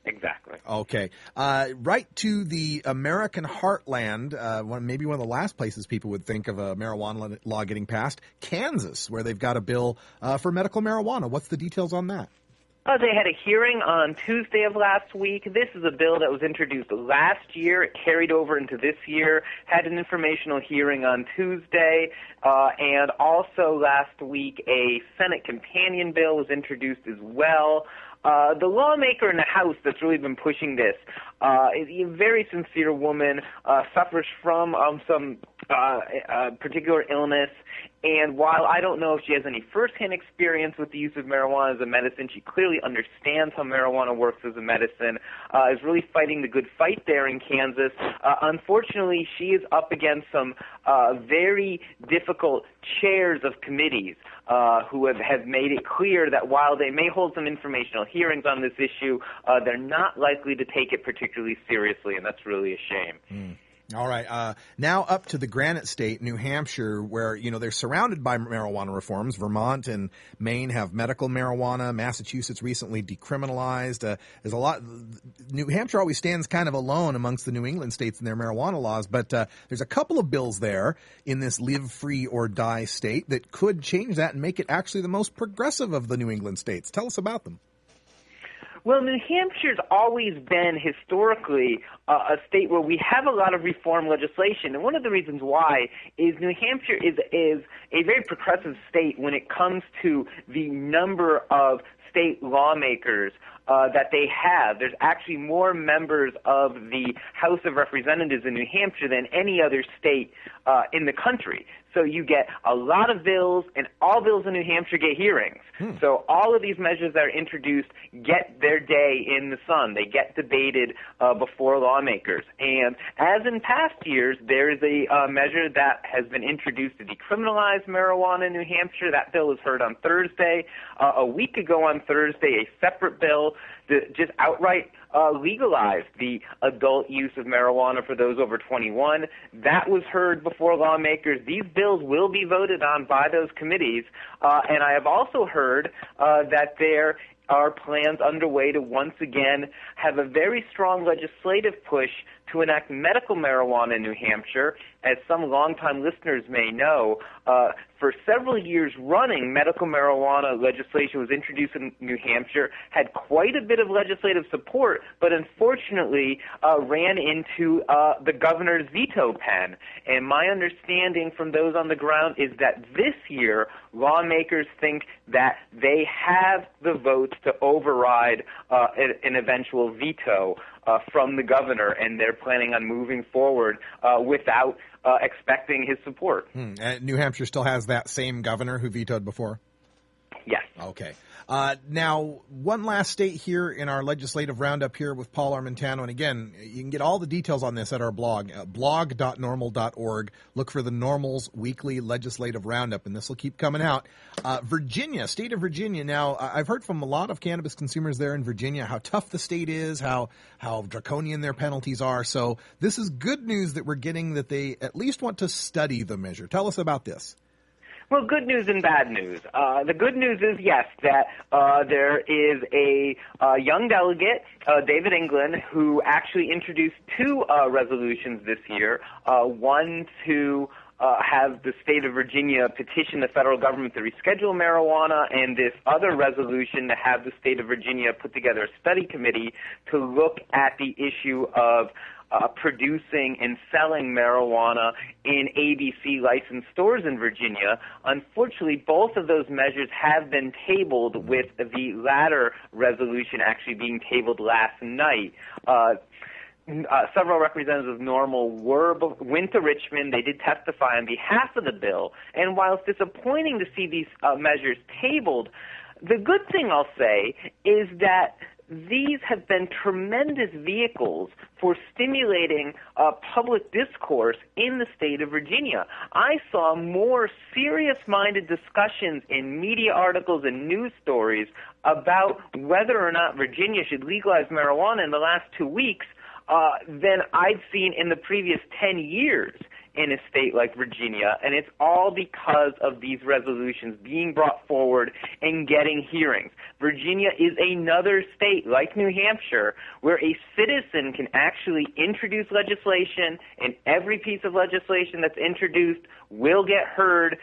Exactly. Okay. Right to the American heartland, maybe one of the last places people would think of a marijuana law getting passed, Kansas, where they've got a bill for medical marijuana. What's the details on that? They had a hearing on Tuesday of last week. This is a bill that was introduced last year. It carried over into this year, had an informational hearing on Tuesday, and also last week a Senate companion bill was introduced as well. The lawmaker in the House that's really been pushing this is a very sincere woman, suffers from some particular illness, and while I don't know if she has any firsthand experience with the use of marijuana as a medicine, she clearly understands how marijuana works as a medicine, is really fighting the good fight there in Kansas. Unfortunately, she is up against some very difficult chairs of committees who have made it clear that while they may hold some informational hearings on this issue, they're not likely to take it particularly seriously, and that's really a shame. All right. Now up to the Granite State, New Hampshire, where, they're surrounded by marijuana reforms. Vermont and Maine have medical marijuana. Massachusetts recently decriminalized. There's a lot. New Hampshire always stands kind of alone amongst the New England states in their marijuana laws, but there's a couple of bills there in this live free or die state that could change that and make it actually the most progressive of the New England states. Tell us about them. Well, New Hampshire's always been historically a state where we have a lot of reform legislation, and one of the reasons why is New Hampshire is a very progressive state when it comes to the number of state lawmakers that they have. There's actually more members of the House of Representatives in New Hampshire than any other state in the country. So you get a lot of bills, and all bills in New Hampshire get hearings. So all of these measures that are introduced get their day in the sun. They get debated before lawmakers. And as in past years, there is a measure that has been introduced to decriminalize marijuana in New Hampshire. That bill was heard on Thursday. A week ago on Thursday, a separate bill that just outright legalized the adult use of marijuana for those over 21. That was heard before lawmakers. These bills will be voted on by those committees. And I have also heard that there are plans underway to once again have a very strong legislative push to enact medical marijuana in New Hampshire. As some longtime listeners may know, for several years running, medical marijuana legislation was introduced in New Hampshire, had quite a bit of legislative support, but unfortunately ran into the governor's veto pen. And my understanding from those on the ground is that this year, lawmakers think that they have the votes to override an eventual veto from the governor, and they're planning on moving forward without expecting his support. And New Hampshire still has that same governor who vetoed before? Yes. Okay. Now, one last state here in our legislative roundup here with Paul Armentano. And again, you can get all the details on this at our blog, blog.norml.org. Look for the Norml's weekly legislative roundup, and this will keep coming out. Virginia, state of Virginia. Now, I've heard from a lot of cannabis consumers there in Virginia how tough the state is, how draconian their penalties are. So this is good news that we're getting that they at least want to study the measure. Tell us about this. Well, good news and bad news. The good news is, yes, that there is a young delegate, David England, who actually introduced two resolutions this year, one to have the state of Virginia petition the federal government to reschedule marijuana, and this other resolution to have the state of Virginia put together a study committee to look at the issue of producing and selling marijuana in ABC licensed stores in Virginia. Unfortunately, both of those measures have been tabled, with the latter resolution actually being tabled last night. Several representatives of Norml went to Richmond. They did testify on behalf of the bill. And while it's disappointing to see these measures tabled, the good thing I'll say is that these have been tremendous vehicles for stimulating public discourse in the state of Virginia. I saw more serious-minded discussions in media articles and news stories about whether or not Virginia should legalize marijuana in the last 2 weeks than I'd seen in the previous 10 years. in a state like Virginia, and it's all because of these resolutions being brought forward and getting hearings. Virginia is another state, like New Hampshire, where a citizen can actually introduce legislation, and every piece of legislation that's introduced will get heard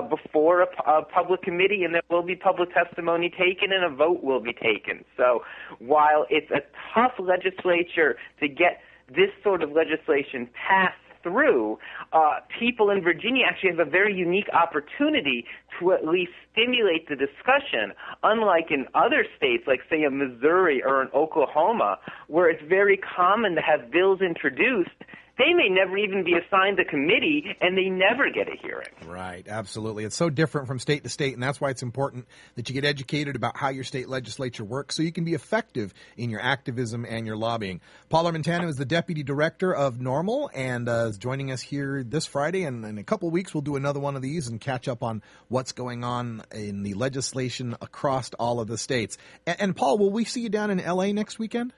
before a public committee, and there will be public testimony taken and a vote will be taken. So while it's a tough legislature to get this sort of legislation passed through, people in Virginia actually have a very unique opportunity to at least stimulate the discussion, unlike in other states like, say, in Missouri or in Oklahoma, where it's very common to have bills introduced. They may never even be assigned a committee, and they never get a hearing. Right, absolutely. It's so different from state to state, and that's why it's important that you get educated about how your state legislature works so you can be effective in your activism and your lobbying. Paul Armentano is the Deputy Director of Norml and is joining us here this Friday, and in a couple of weeks we'll do another one of these and catch up on what's going on in the legislation across all of the states. And Paul, will we see you down in L.A. next weekend?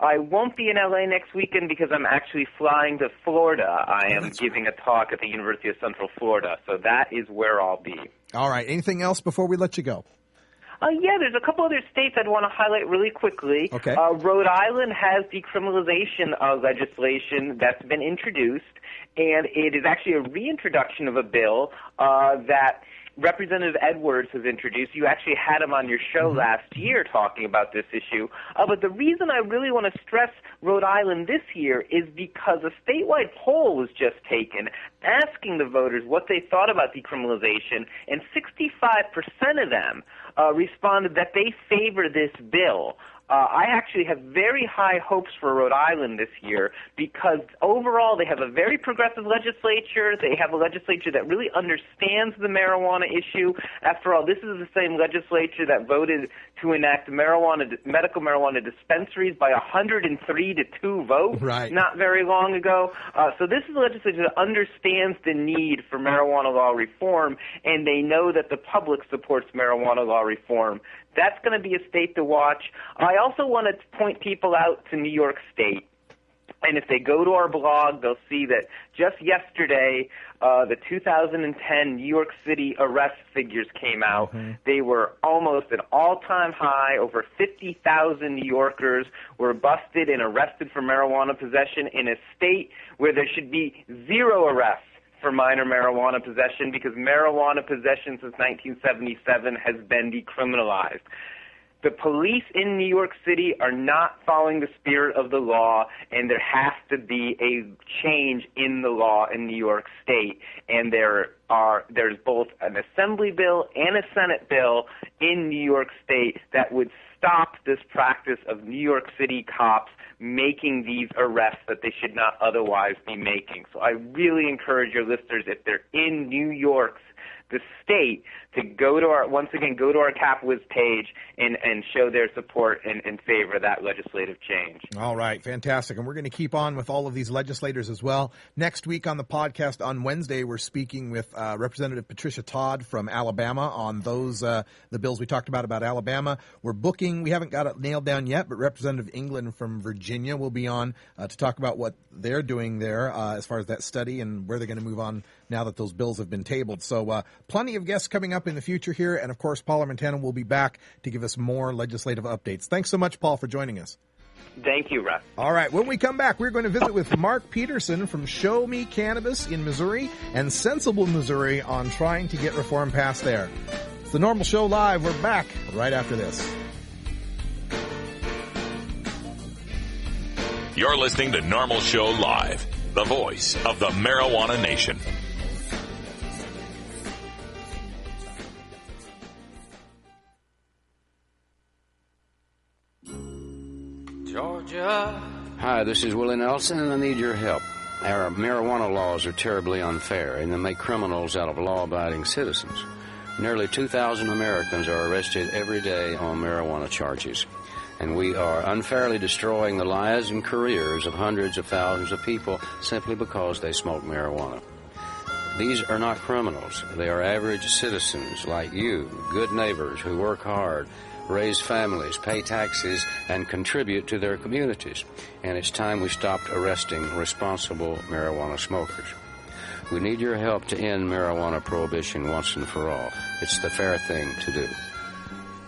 I won't be in L.A. next weekend because I'm actually flying to Florida. I am giving a talk at the University of Central Florida, so that is where I'll be. All right. Anything else before we let you go? Yeah, there's a couple other states I'd want to highlight really quickly. Okay. Rhode Island has decriminalization legislation that's been introduced, and it is actually a reintroduction of a bill that Representative Edwards has introduced. You actually had him on your show last year talking about this issue. But the reason I really want to stress Rhode Island this year is because a statewide poll was just taken asking the voters what they thought about decriminalization, and 65% of them responded that they favor this bill. I actually have very high hopes for Rhode Island this year because overall they have a very progressive legislature. They have a legislature that really understands the marijuana issue. After all, this is the same legislature that voted to enact medical marijuana dispensaries by 103-2 vote not very long ago. So this is a legislature that understands the need for marijuana law reform, and they know that the public supports marijuana law reform. That's going to be a state to watch. I also want to point people out to New York State. And if they go to our blog, they'll see that just yesterday, the 2010 New York City arrest figures came out. They were almost an all-time high. Over 50,000 New Yorkers were busted and arrested for marijuana possession in a state where there should be zero arrests for minor marijuana possession, because marijuana possession since 1977 has been decriminalized. The police in New York City are not following the spirit of the law, and there has to be a change in the law in New York State. And there's both an Assembly bill and a Senate bill in New York State that would stop this practice of New York City cops making these arrests that they should not otherwise be making. So I really encourage your listeners, if they're in New York, the state, to go to our CapWiz page and show their support and favor of that legislative change. All right, fantastic. And we're going to keep on with all of these legislators as well. Next week on the podcast on Wednesday, we're speaking with Representative Patricia Todd from Alabama on those the bills we talked about Alabama. We haven't got it nailed down yet, but Representative England from Virginia will be on to talk about what they're doing there as far as that study and where they're going to move on now that those bills have been tabled. So plenty of guests coming up in the future here. And, of course, Paul Armentano will be back to give us more legislative updates. Thanks so much, Paul, for joining us. Thank you, Russ. All right. When we come back, we're going to visit with Mark Peterson from Show Me Cannabis in Missouri and Sensible Missouri on trying to get reform passed there. It's the Norml Show Live. We're back right after this. You're listening to Norml Show Live, the voice of the marijuana nation. Georgia. Hi, this is Willie Nelson, and I need your help. Our marijuana laws are terribly unfair, and they make criminals out of law-abiding citizens. Nearly 2,000 Americans are arrested every day on marijuana charges, and we are unfairly destroying the lives and careers of hundreds of thousands of people simply because they smoke marijuana. These are not criminals. They are average citizens like you, good neighbors who work hard, raise families, pay taxes, and contribute to their communities. And it's time we stopped arresting responsible marijuana smokers. We need your help to end marijuana prohibition once and for all. It's the fair thing to do.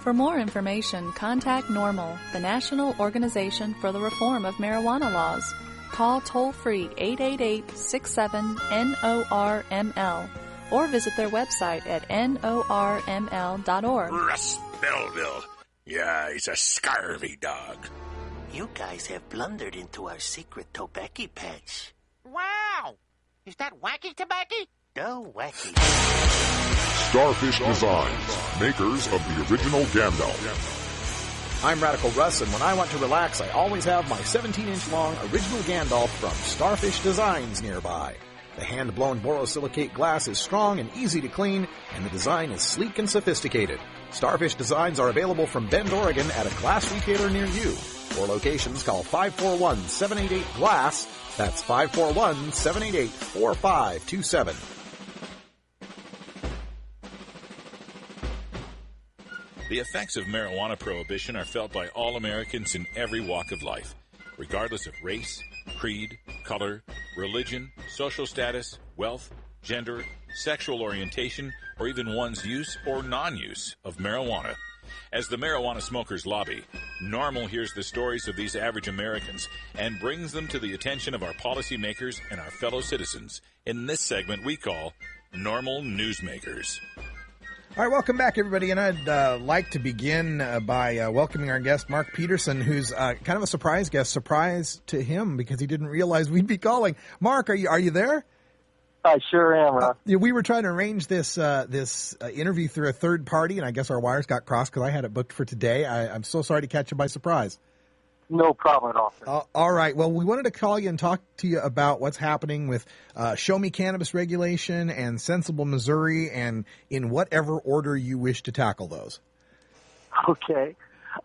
For more information, contact Norml, the National Organization for the Reform of Marijuana Laws. Call toll-free 888-67-NORML or visit their website at norml.org. Russ Belville. Yeah, he's a scurvy dog. You guys have blundered into our secret tobacco patch. Wow! Is that wacky tobacco? No wacky. Starfish Designs, makers of the original Gandalf. I'm Radical Russ, and when I want to relax, I always have my 17-inch long original Gandalf from Starfish Designs nearby. The hand-blown borosilicate glass is strong and easy to clean, and the design is sleek and sophisticated. Starfish Designs are available from Bend, Oregon at a glass retailer near you. For locations, call 541-788-GLASS. That's 541-788-4527. The effects of marijuana prohibition are felt by all Americans in every walk of life, regardless of race, creed, color, religion, social status, wealth, gender, sexual orientation, or even one's use or non-use of marijuana. As the marijuana smokers lobby, Norml hears the stories of these average Americans and brings them to the attention of our policymakers and our fellow citizens in this segment we call Norml Newsmakers. All right, welcome back, everybody, and I'd like to begin by welcoming our guest, Mark Peterson, who's kind of a surprise guest. Surprise to him because he didn't realize we'd be calling. Mark, are you there? I sure am, Rob. We were trying to arrange this interview through a third party, and I guess our wires got crossed because I had it booked for today. I'm so sorry to catch you by surprise. No problem at all. All right. Well, we wanted to call you and talk to you about what's happening with Show Me Cannabis regulation and Sensible Missouri, and in whatever order you wish to tackle those. Okay.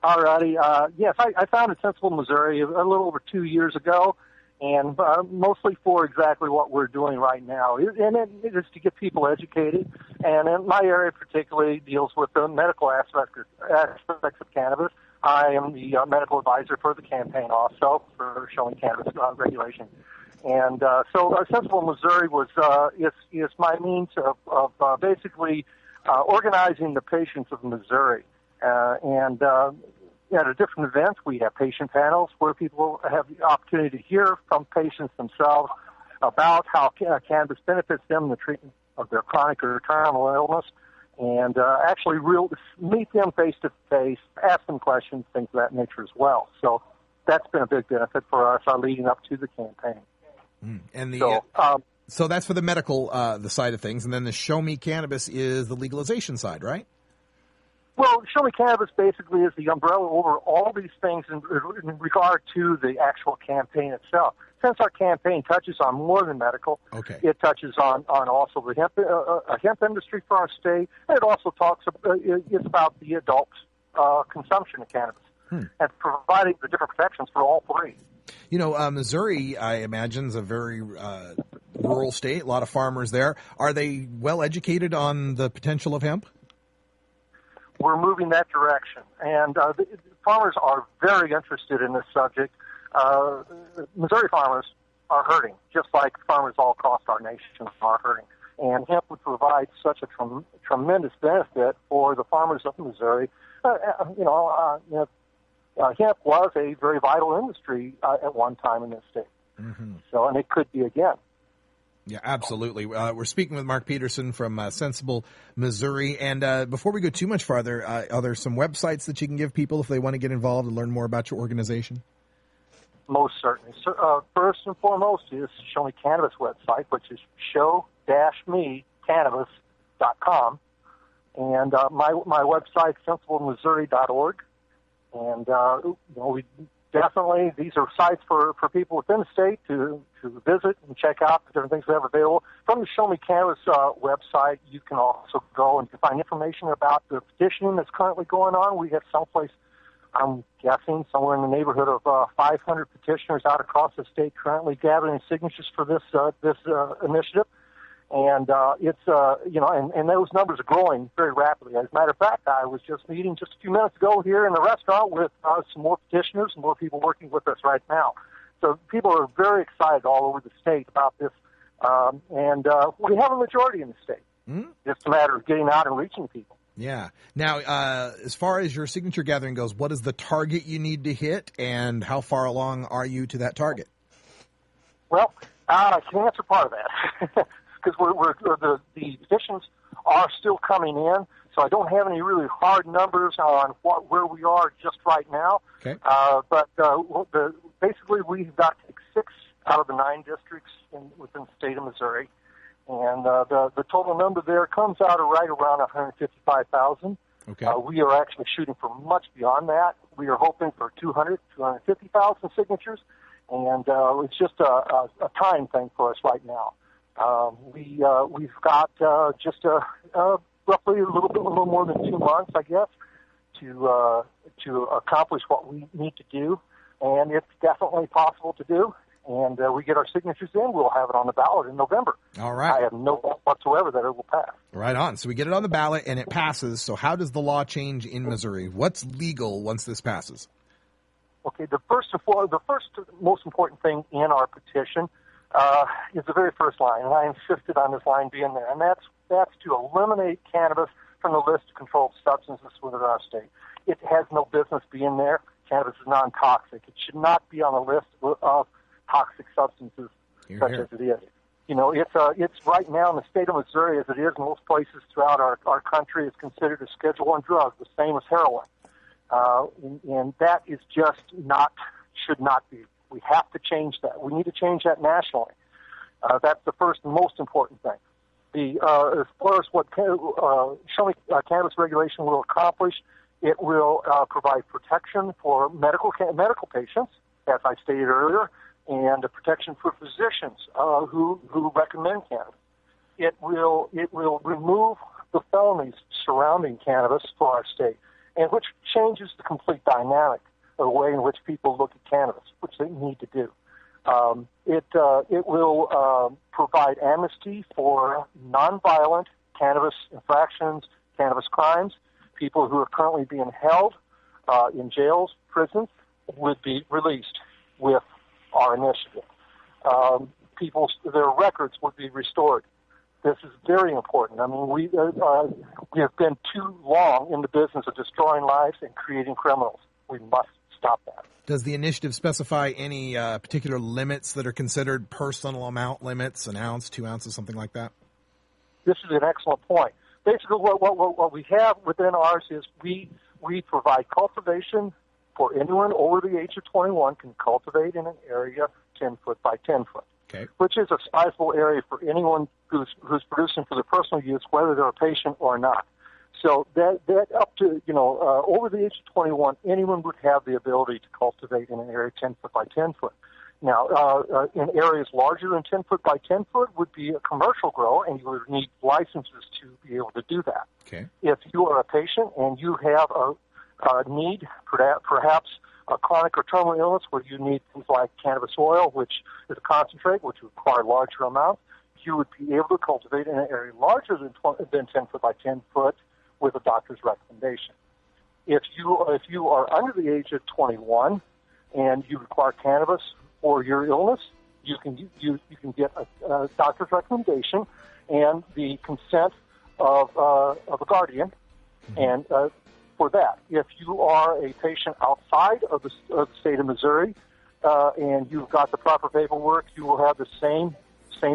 All righty. Yes, I founded Sensible Missouri a little over 2 years ago, and mostly for exactly what we're doing right now. And it is to get people educated. And in my area particularly deals with the medical aspects of cannabis. I am the medical advisor for the campaign also for Showing Cannabis regulation. And so Sensible Missouri is my means of basically organizing the patients of Missouri. And at a different events, we have patient panels where people have the opportunity to hear from patients themselves about how cannabis benefits them in the treatment of their chronic or terminal illness, and actually meet them face-to-face, ask them questions, things of that nature as well. So that's been a big benefit for us leading up to the campaign. And so that's for the medical the side of things, and then the Show Me Cannabis is the legalization side, right? Well, Show Me Cannabis basically is the umbrella over all these things in regard to the actual campaign itself. Since our campaign touches on more than medical, it touches on also the hemp industry for our state, and it also it's about the adult consumption of cannabis and providing the different protections for all three. You know, Missouri, I imagine, is a very rural state, a lot of farmers there. Are they well educated on the potential of hemp? We're moving that direction, and the farmers are very interested in this subject. Missouri farmers are hurting, just like farmers all across our nation are hurting. And hemp would provide such a tremendous benefit for the farmers of Missouri. Hemp was a very vital industry at one time in this state. So, and it could be again. Yeah, absolutely. We're speaking with Mark Peterson from Sensible Missouri. And before we go too much farther, are there some websites that you can give people if they want to get involved and learn more about your organization? Most certainly. So, first and foremost is Show Me Cannabis website, which is show-mecannabis.com. And my website, sensiblemissouri.org. And, these are sites for people within the state to visit and check out the different things we have available. From the Show Me Cannabis website, you can also go and find information about the petitioning that's currently going on. We have someplace, I'm guessing, somewhere in the neighborhood of 500 petitioners out across the state currently gathering signatures for this initiative. And and those numbers are growing very rapidly. As a matter of fact, I was just meeting just a few minutes ago here in the restaurant with some more petitioners and more people working with us right now. So people are very excited all over the state about this And we have a majority in the state. Mm-hmm. It's a matter of getting out and reaching people. Yeah. Now, as far as your signature gathering goes, what is the target you need to hit, and how far along are you to that target? Well, I can answer part of that because the petitions are still coming in, so I don't have any really hard numbers on where we are just right now. Okay. But basically, we've got 6 out of the 9 districts within the state of Missouri. And the total number there comes out right around 155,000. Okay. We are actually shooting for much beyond that. We are hoping for 250,000 signatures, and it's just a time thing for us right now. We've got just roughly a little more than 2 months, I guess, to accomplish what we need to do, and it's definitely possible to do. And we get our signatures in, we'll have it on the ballot in November. All right. I have no doubt whatsoever that it will pass. Right on. So we get it on the ballot, and it passes. So how does the law change in Missouri? What's legal once this passes? Okay, the first most important thing in our petition is the very first line, and I insisted on this line being there, and that's to eliminate cannabis from the list of controlled substances within our state. It has no business being there. Cannabis is non-toxic. It should not be on the list of toxic substances such as it is. You know, it's right now in the state of Missouri, as it is in most places throughout our country, is considered a Schedule I drug, the same as heroin. And that is just should not be. We have to change that. We need to change that nationally. That's the first and most important thing. As far as what cannabis regulation will accomplish, it will provide protection for medical patients, as I stated earlier, and a protection for physicians who recommend cannabis. It will remove the felonies surrounding cannabis for our state, and which changes the complete dynamic of the way in which people look at cannabis, which they need to do. It will provide amnesty for nonviolent cannabis infractions, cannabis crimes. People who are currently being held in jails, prisons, would be released with our initiative. Their records would be restored. This is very important. I mean, we have been too long in the business of destroying lives and creating criminals. We must stop that. Does the initiative specify any particular limits that are considered personal amount limits, an ounce, 2 ounces, something like that? This is an excellent point. Basically, what we have within ours is we provide cultivation for anyone over the age of 21 can cultivate in an area 10 foot by 10 foot, okay, which is a sizable area for anyone who's producing for their personal use, whether they're a patient or not. So that up to, over the age of 21, anyone would have the ability to cultivate in an area 10 foot by 10 foot. Now, in areas larger than 10 foot by 10 foot would be a commercial grow, and you would need licenses to be able to do that. Okay. If you are a patient and you have a need, perhaps a chronic or terminal illness where you need things like cannabis oil, which is a concentrate, which would require larger amounts, you would be able to cultivate in an area larger than 10 foot by 10 foot with a doctor's recommendation. If you are under the age of 21 and you require cannabis for your illness, you can get a doctor's recommendation and the consent of a guardian, and for that. If you are a patient outside of the state of Missouri and you've got the proper paperwork, you will have the same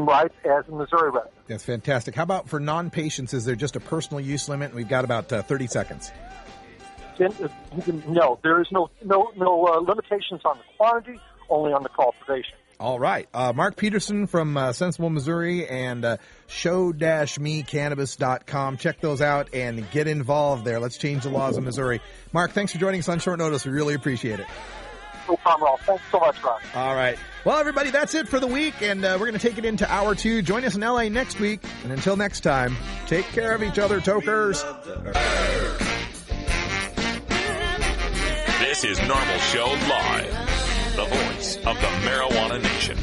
rights as a Missouri resident. That's fantastic. How about for non-patients? Is there just a personal use limit? We've got about 30 seconds. No, there is no limitations on the quantity, only on the cultivation. All right. Mark Peterson from Sensible Missouri and show-mecannabis.com. Check those out and get involved there. Let's change the laws in Missouri. Mark, thanks for joining us on short notice. We really appreciate it. No problem at all. Thanks so much, Ron. All right. Well, everybody, that's it for the week, and we're going to take it into hour 2. Join us in L.A. next week. And until next time, take care of each other, tokers. This is Norml Show Live, the voice of the Marijuana Nation.